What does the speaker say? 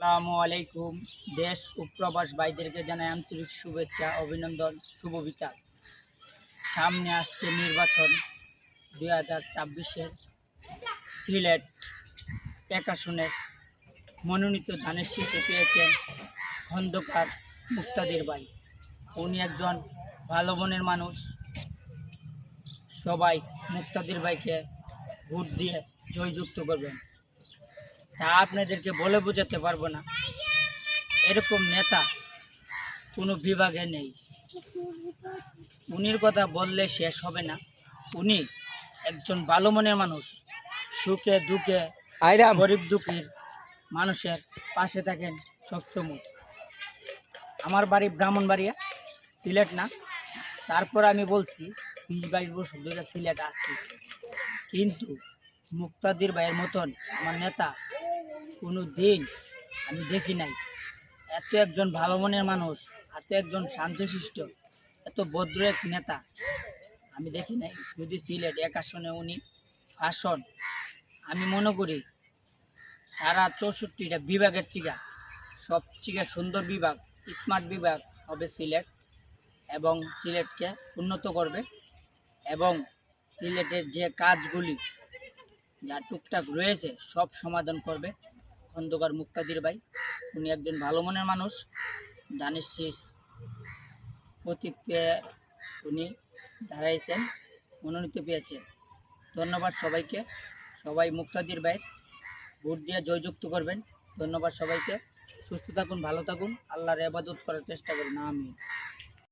আসসালামু আলাইকুম। দেশ ও প্রবাস ভাইদেরকে জানাই আন্তরিক শুভেচ্ছা, অভিনন্দন, শুভ বিকাল। সামনে আসছে নির্বাচন 2024-এর। সিলেট এক আসনের মনোনীত ধানের শীষে পেয়েছেন খন্দকার মুক্তাদির ভাই। উনি একজন ভালো মনের মানুষ। সবাই মুক্তাদির ভাইকে ভোট দিয়ে জয়যুক্ত করবেন। তা আপনাদেরকে বলে বোঝাতে পারবো না, এরকম নেতা কোনো বিভাগে নেই। উনির কথা বললে শেষ হবে না। উনি একজন ভালো মনের মানুষ, সুখে দুঃখে গরিব দুঃখীর মানুষের পাশে থাকেন সবসময়। আমার বাড়ি ব্রাহ্মণবাড়িয়া, সিলেট না। তারপর আমি বলছি 20-22 বছর ধরে সিলেট আছি, কিন্তু মুক্তাদির ভাইয়ের মতন আমার নেতা কোনো দিন আমি দেখি নাই। এত একজন ভালো মনের মানুষ, এত একজন শান্তশিষ্ট, এত ভদ্র এক নেতা আমি দেখি নাই। যদি সিলেট এক আসনে উনি আসন, আমি মনে করি সারা 64টা বিভাগের থেকে সবথেকে সুন্দর বিভাগ, স্মার্ট বিভাগ হবে সিলেট, এবং সিলেটকে উন্নত করবে, এবং সিলেটের যে কাজগুলি যা টুকটাক রয়েছে সব সমাধান করবে খন্দকার মুক্তাদির ভাই। উনি একজন ভালো মনের মানুষ। ধানের শীষ প্রতীক পেয়ে উনি দাঁড়াইছেন, মনোনীত পেয়েছেন। ধন্যবাদ সবাইকে। সবাই মুক্তাদির ভাই ভোট দিয়ে জয়যুক্ত করবেন। ধন্যবাদ সবাইকে। সুস্থ থাকুন, ভালো থাকুন, আল্লাহর ইবাদত করার চেষ্টা করুন। আমিন।